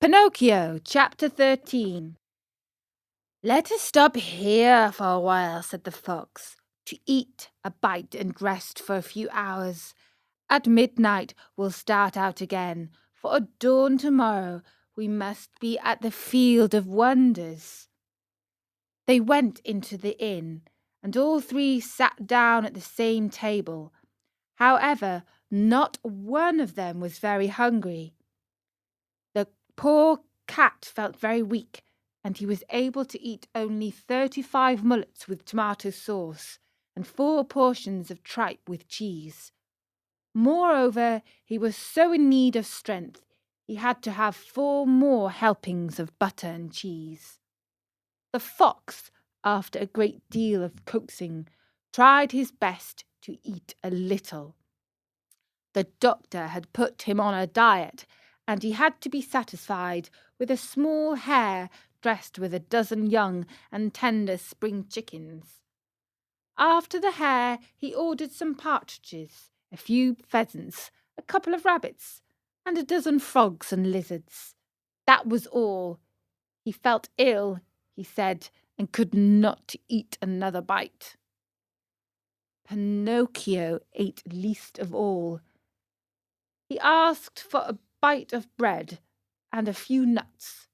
Pinocchio, Chapter 13. "Let us stop here for a while," said the fox, "to eat a bite and rest for a few hours. At midnight we'll start out again, for at dawn tomorrow we must be at the Field of Wonders." They went into the inn, and all three sat down at the same table. However, not one of them was very hungry. The poor cat felt very weak, and he was able to eat only 35 mullets with tomato sauce and 4 portions of tripe with cheese. Moreover, he was so in need of strength, he had to have 4 more helpings of butter and cheese. The fox, after a great deal of coaxing, tried his best to eat a little. The doctor had put him on a diet, and he had to be satisfied with a small hare dressed with a dozen young and tender spring chickens. After the hare he ordered some partridges, a few pheasants, a couple of rabbits, and a dozen frogs and lizards. That was all. He felt ill, he said, and could not eat another bite. Pinocchio ate least of all. He asked for a bite of bread and a few nuts,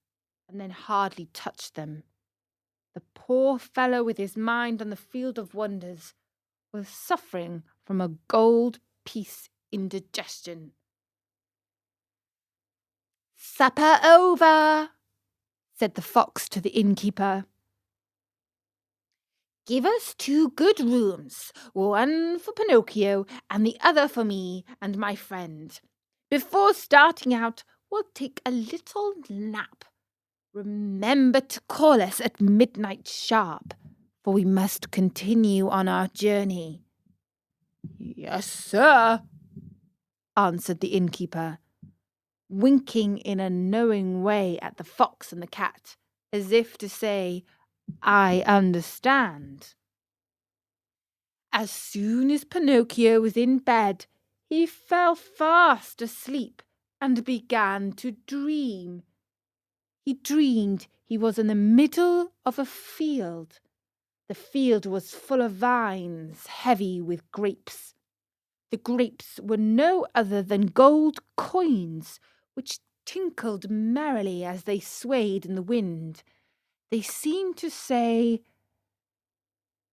and then hardly touched them. The poor fellow, with his mind on the Field of Wonders, was suffering from a gold piece indigestion. "Supper over," said the fox to the innkeeper. "Give us 2 good rooms, one for Pinocchio and the other for me and my friend. Before starting out, we'll take a little nap. Remember to call us at midnight sharp, for we must continue on our journey." "Yes, sir," answered the innkeeper, winking in a knowing way at the fox and the cat, as if to say, "I understand." As soon as Pinocchio was in bed, he fell fast asleep and began to dream. He dreamed he was in the middle of a field. The field was full of vines, heavy with grapes. The grapes were no other than gold coins, which tinkled merrily as they swayed in the wind. They seemed to say,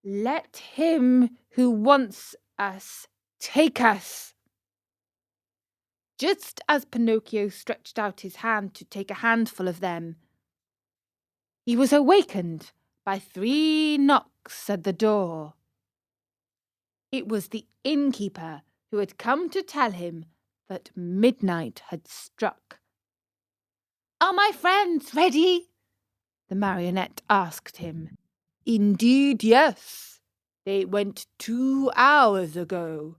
"Let him who wants us take us." Just as Pinocchio stretched out his hand to take a handful of them, he was awakened by 3 knocks at the door. It was the innkeeper, who had come to tell him that midnight had struck. "Are my friends ready?" the marionette asked him. "Indeed, yes. They went 2 hours ago."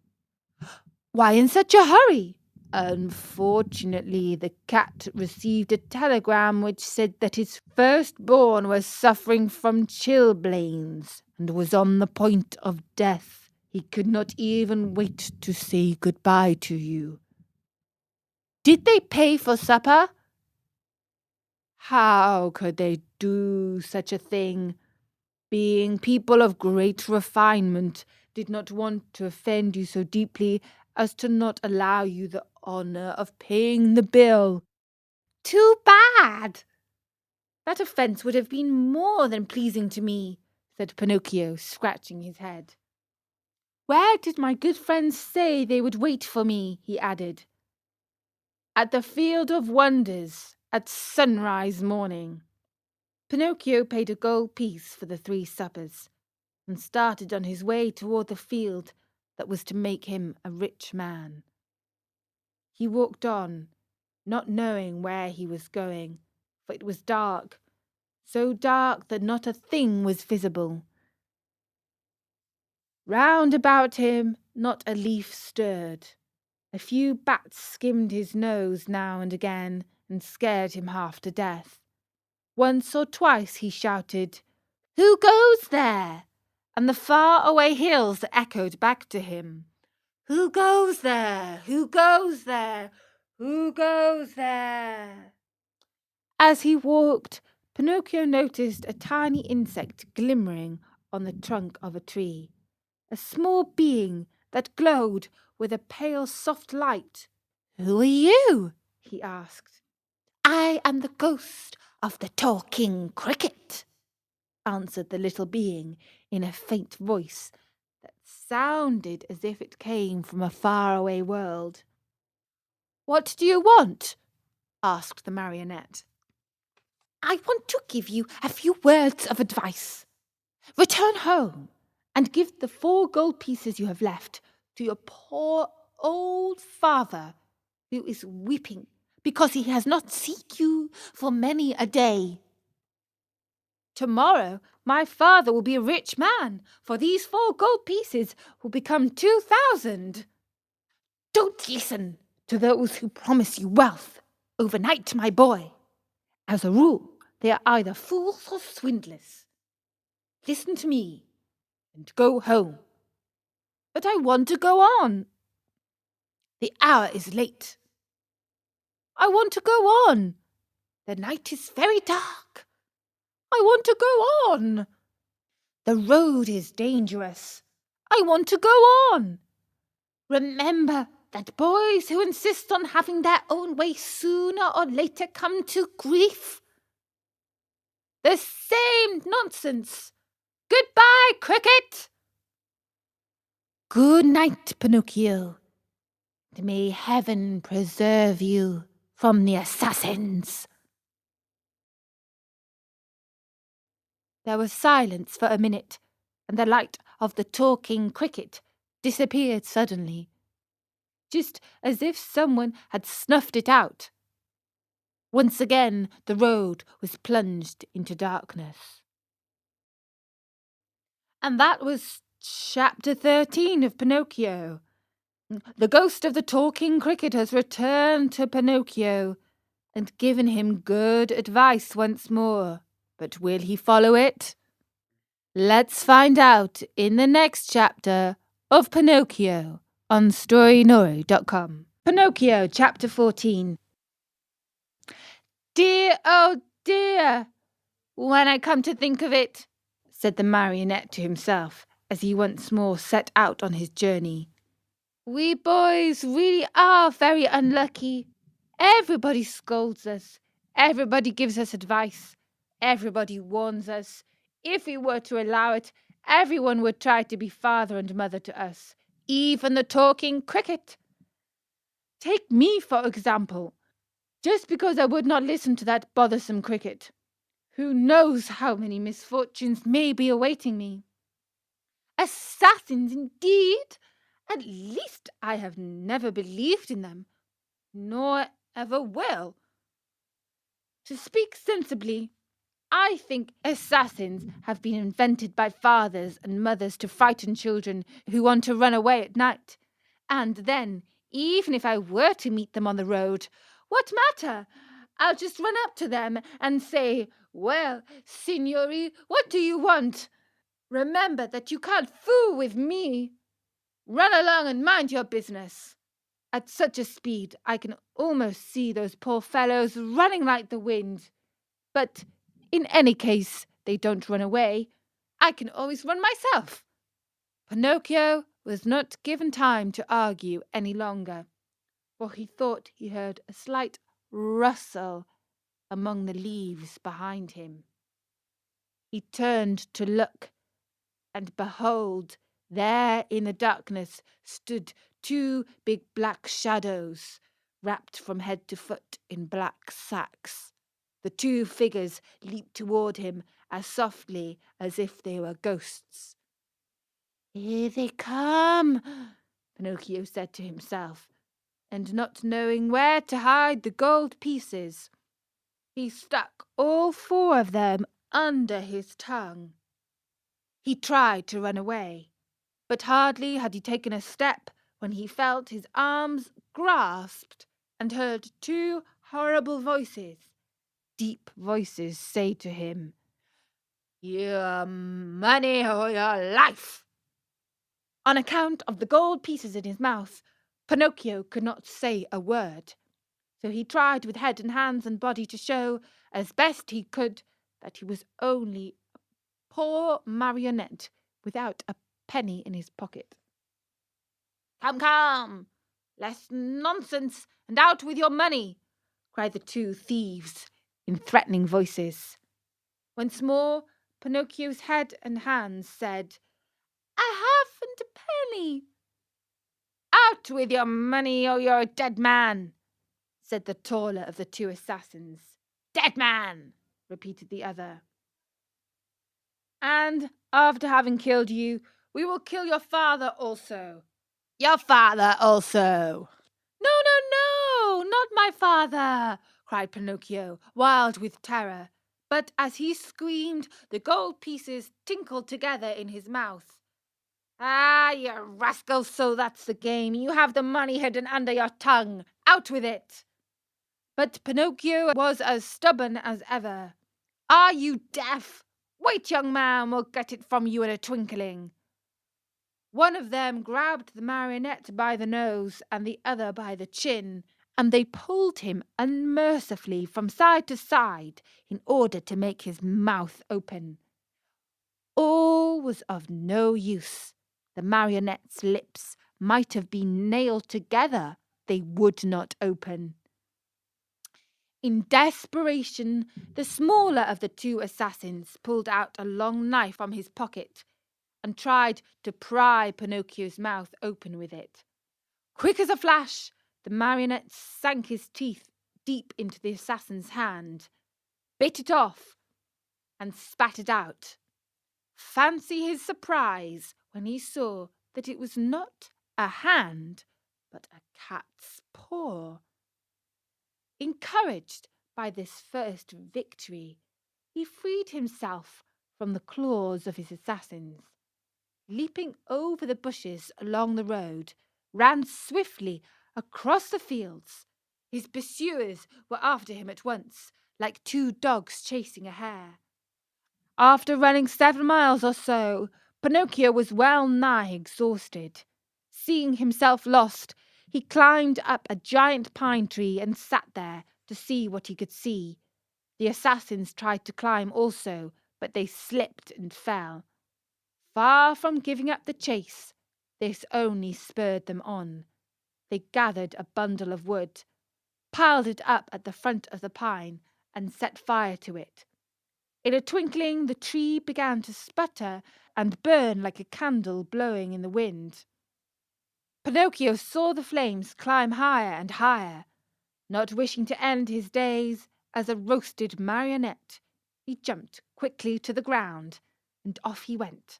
"Why in such a hurry?" "Unfortunately, the cat received a telegram which said that his firstborn was suffering from chilblains and was on the point of death. He could not even wait to say goodbye to you." "Did they pay for supper?" "How could they do such a thing? Being people of great refinement, did not want to offend you so deeply as to not allow you the honor of paying the bill." "Too bad! That offense would have been more than pleasing to me," said Pinocchio, scratching his head. "Where did my good friends say they would wait for me?" he added. "At the Field of Wonders, at sunrise morning." Pinocchio paid a gold piece for the 3 suppers, and started on his way toward the field that was to make him a rich man. He walked on, not knowing where he was going, for it was dark, so dark that not a thing was visible. Round about him not a leaf stirred. A few bats skimmed his nose now and again and scared him half to death. Once or twice he shouted, "Who goes there?" and the far-away hills echoed back to him, "Who goes there? Who goes there? Who goes there?" As he walked, Pinocchio noticed a tiny insect glimmering on the trunk of a tree, a small being that glowed with a pale soft light. "Who are you?" he asked. "I am the ghost of the talking cricket," answered the little being in a faint voice that sounded as if it came from a faraway world. "What do you want?" asked the marionette. "I want to give you a few words of advice. Return home and give the 4 gold pieces you have left to your poor old father, who is weeping because he has not seen you for many a day. Tomorrow my father will be a rich man, for these 4 gold pieces will become 2,000. Don't listen to those who promise you wealth overnight, my boy. As a rule, they are either fools or swindlers. Listen to me and go home." "But I want to go on." "The hour is late." "I want to go on." "The night is very dark." "I want to go on." "The road is dangerous." "I want to go on." Remember that boys who insist on having their own way sooner or later come to grief. The same nonsense. Goodbye, Cricket. Good night, Pinocchio. And may heaven preserve you from the assassins. There was silence for a minute, and the light of the talking cricket disappeared suddenly, just as if someone had snuffed it out. Once again the road was plunged into darkness. And that was chapter 13 of Pinocchio. The ghost of the talking cricket has returned to Pinocchio and given him good advice once more. But will he follow it? Let's find out in the next chapter of Pinocchio on storynori.com. Pinocchio, chapter 14. "Dear, oh dear, when I come to think of it," said the marionette to himself as he once more set out on his journey. "We boys really are very unlucky. Everybody scolds us. Everybody gives us advice. Everybody warns us. If we were to allow it, everyone would try to be father and mother to us, even the talking cricket. Take me, for example. Just because I would not listen to that bothersome cricket, who knows how many misfortunes may be awaiting me? Assassins, indeed! At least I have never believed in them, nor ever will. To speak sensibly, I think assassins have been invented by fathers and mothers to frighten children who want to run away at night. And then, even if I were to meet them on the road, what matter? I'll just run up to them and say, 'Well, signori, what do you want? Remember that you can't fool with me. Run along and mind your business.' At such a speed, I can almost see those poor fellows running like the wind. But in any case, they don't run away. I can always run myself." Pinocchio was not given time to argue any longer, for he thought he heard a slight rustle among the leaves behind him. He turned to look, and behold, there in the darkness stood 2 big black shadows, wrapped from head to foot in black sacks. The 2 figures leaped toward him as softly as if they were ghosts. "Here they come," Pinocchio said to himself, and not knowing where to hide the gold pieces, he stuck all 4 of them under his tongue. He tried to run away, but hardly had he taken a step when he felt his arms grasped and heard 2 horrible voices, deep voices, say to him, "Your money or your life." On account of the gold pieces in his mouth, Pinocchio could not say a word, So he tried with head and hands and body to show, as best he could, that he was only a poor marionette without a penny in his pocket. "Come, come! Less nonsense, and out with your money!" cried the two thieves in threatening voices. Once more, Pinocchio's head and hands said, "I haven't a penny." "Out with your money, or you're a dead man," said the taller of the two assassins. "Dead man," repeated the other. "And after having killed you, we will kill your father also." "Your father also." "No, no, no, not my father!" cried Pinocchio, wild with terror. But as he screamed, the gold pieces tinkled together in his mouth. "Ah, you rascal, so that's the game. You have the money hidden under your tongue. Out with it!" But Pinocchio was as stubborn as ever. "Are you deaf? Wait, young man, we'll get it from you in a twinkling." One of them grabbed the marionette by the nose and the other by the chin, and they pulled him unmercifully from side to side in order to make his mouth open. All was of no use. The marionette's lips might have been nailed together, they would not open. In desperation, the smaller of the two assassins pulled out a long knife from his pocket and tried to pry Pinocchio's mouth open with it. Quick as a flash, the marionette sank his teeth deep into the assassin's hand, bit it off, and spat it out. Fancy his surprise when he saw that it was not a hand, but a cat's paw. Encouraged by this first victory, he freed himself from the claws of his assassins. Leaping over the bushes along the road, ran swiftly across the fields. His pursuers were after him at once, like two dogs chasing a hare. After running 7 miles or so, Pinocchio was well nigh exhausted. Seeing himself lost, he climbed up a giant pine tree and sat there to see what he could see. The assassins tried to climb also, but they slipped and fell. Far from giving up the chase, this only spurred them on. They gathered a bundle of wood, piled it up at the front of the pine, and set fire to it. In a twinkling, the tree began to sputter and burn like a candle blowing in the wind. Pinocchio saw the flames climb higher and higher. Not wishing to end his days as a roasted marionette, he jumped quickly to the ground, and off he went,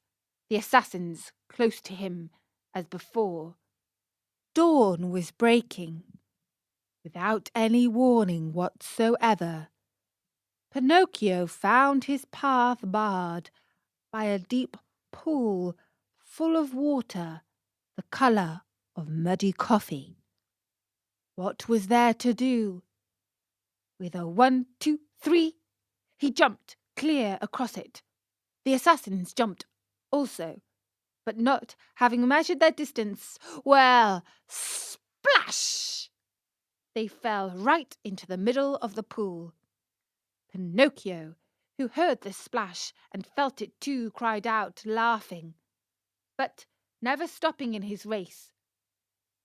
the assassins close to him as before. Dawn was breaking. Without any warning whatsoever, Pinocchio found his path barred by a deep pool full of water the colour of muddy coffee. What was there to do? With a 1, 2, 3, he jumped clear across it. The assassins jumped also, but not having measured their distance, well, splash! They fell right into the middle of the pool. Pinocchio, who heard the splash and felt it too, cried out, laughing, but never stopping in his race,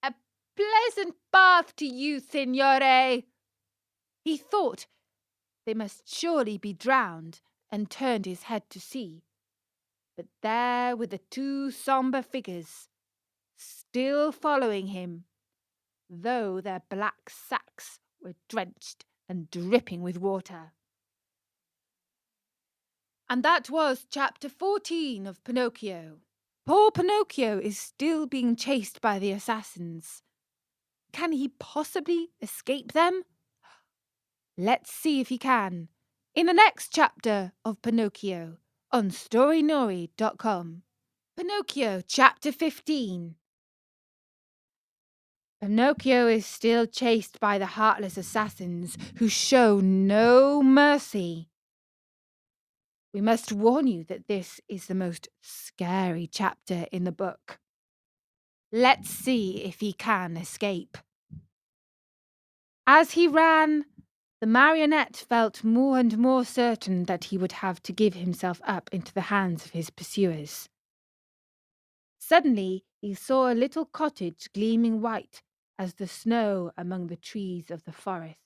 "A pleasant bath to you, signore!" He thought they must surely be drowned, and turned his head to see. But there were the two sombre figures, still following him, though their black sacks were drenched and dripping with water. And that was chapter 14 of Pinocchio. Poor Pinocchio is still being chased by the assassins. Can he possibly escape them? Let's see if he can, in the next chapter of Pinocchio on storynori.com. Pinocchio, chapter 15. Pinocchio is still chased by the heartless assassins who show no mercy. We must warn you that this is the most scary chapter in the book. Let's see if he can escape. As he ran, the marionette felt more and more certain that he would have to give himself up into the hands of his pursuers. Suddenly he saw a little cottage gleaming white as the snow among the trees of the forest.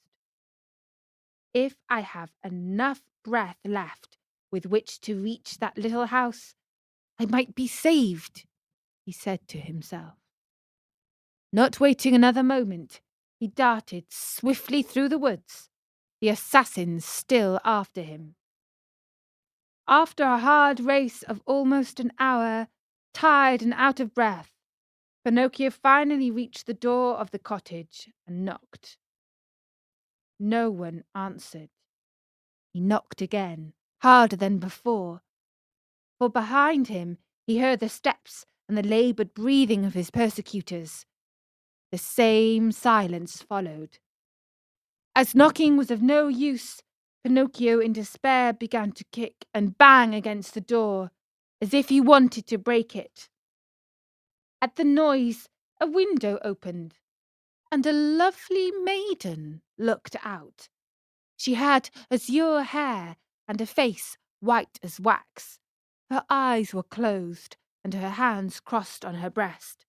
If I have enough breath left with which to reach that little house, I might be saved, he said to himself. Not waiting another moment, he darted swiftly through the woods, the assassins still after him. After a hard race of almost an hour, tired and out of breath, Pinocchio finally reached the door of the cottage and knocked. No one answered. He knocked again, harder than before, for behind him he heard the steps and the laboured breathing of his persecutors. The same silence followed. As knocking was of no use, Pinocchio in despair began to kick and bang against the door, as if he wanted to break it. At the noise, a window opened, and a lovely maiden looked out. She had azure hair and a face white as wax. Her eyes were closed, and her hands crossed on her breast.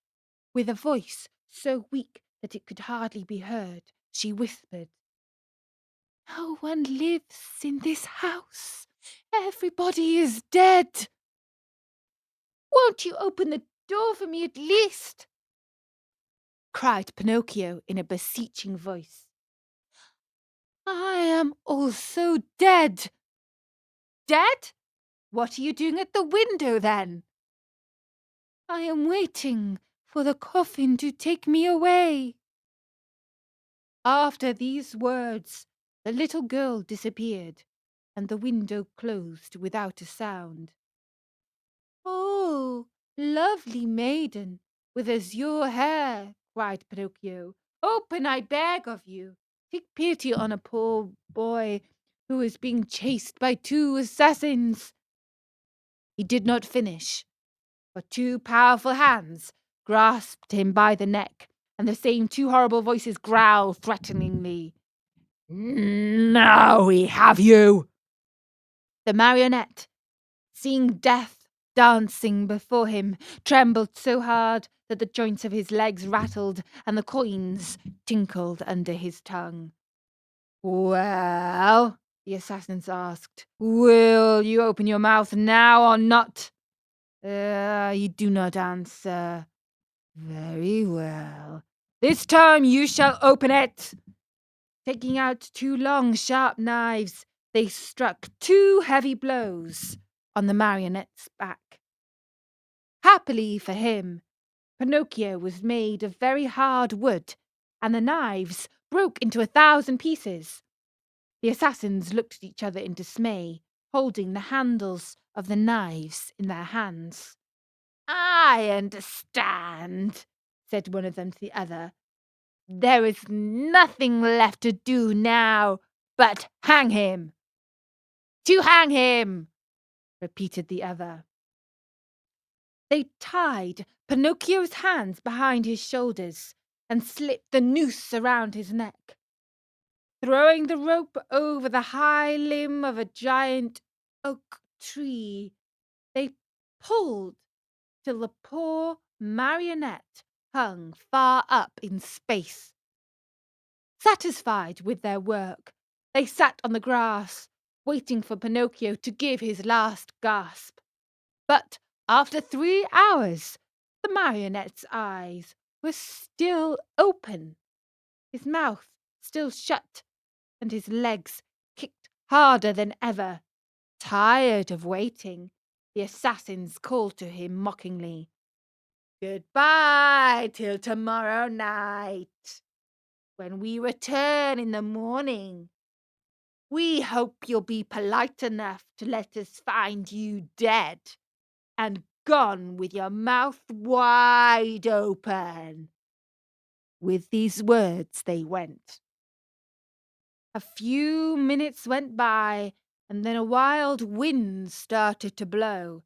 With a voice so weak that it could hardly be heard, she whispered, "No one lives in this house. Everybody is dead. Won't you open the door for me at least?" cried Pinocchio in a beseeching voice. "I am also dead." "Dead? What are you doing at the window, then?" "I am waiting for the coffin to take me away." After these words, the little girl disappeared, and the window closed without a sound. "Oh, lovely maiden, with azure hair," cried Pinocchio, "open, I beg of you. Take pity on a poor boy who is being chased by two assassins." He did not finish, for two powerful hands grasped him by the neck, and the same two horrible voices growled threateningly, "Now we have you!" The marionette, seeing death dancing before him, trembled so hard that the joints of his legs rattled and the coins tinkled under his tongue. "Well," the assassins asked, "will you open your mouth now or not?" You do not answer. Very well. This time you shall open it." Taking out two long, sharp knives, they struck two heavy blows on the marionette's back. Happily for him, Pinocchio was made of very hard wood, and the knives broke into 1,000 pieces. The assassins looked at each other in dismay, holding the handles of the knives in their hands. "I understand," said one of them to the other. "There is nothing left to do now but hang him." "To hang him," repeated the other. They tied Pinocchio's hands behind his shoulders and slipped the noose around his neck. Throwing the rope over the high limb of a giant oak tree, they pulled till the poor marionette hung far up in space. Satisfied with their work, they sat on the grass, waiting for Pinocchio to give his last gasp. But after 3 hours, the marionette's eyes were still open, his mouth still shut, and his legs kicked harder than ever. Tired of waiting, the assassins called to him mockingly, "Goodbye till tomorrow night. When we return in the morning, we hope you'll be polite enough to let us find you dead and gone with your mouth wide open." With these words they went. A few minutes went by, and then a wild wind started to blow.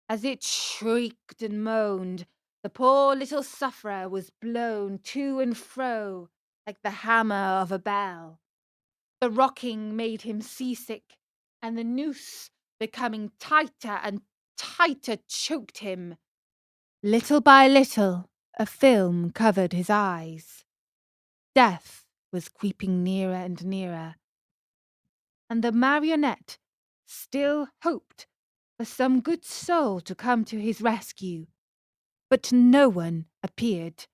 As it shrieked and moaned, the poor little sufferer was blown to and fro, like the hammer of a bell. The rocking made him seasick, and the noose, becoming tighter and tighter, choked him. Little by little, a film covered his eyes. Death was creeping nearer and nearer, and the marionette still hoped for some good soul to come to his rescue. But no one appeared.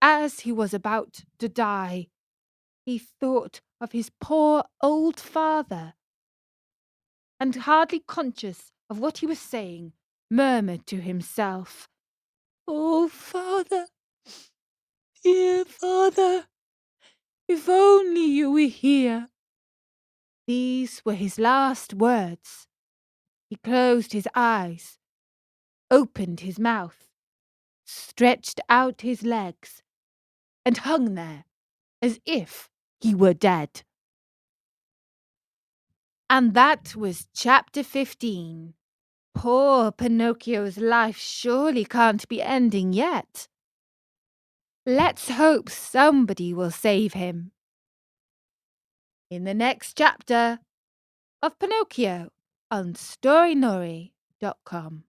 As he was about to die, he thought of his poor old father, and hardly conscious of what he was saying, murmured to himself, "Oh, father, dear father, if only you were here." These were his last words. He closed his eyes, opened his mouth, stretched out his legs, and hung there as if he were dead. And that was chapter 15. Poor Pinocchio's life surely can't be ending yet. Let's hope somebody will save him. In the next chapter of Pinocchio on storynori.com.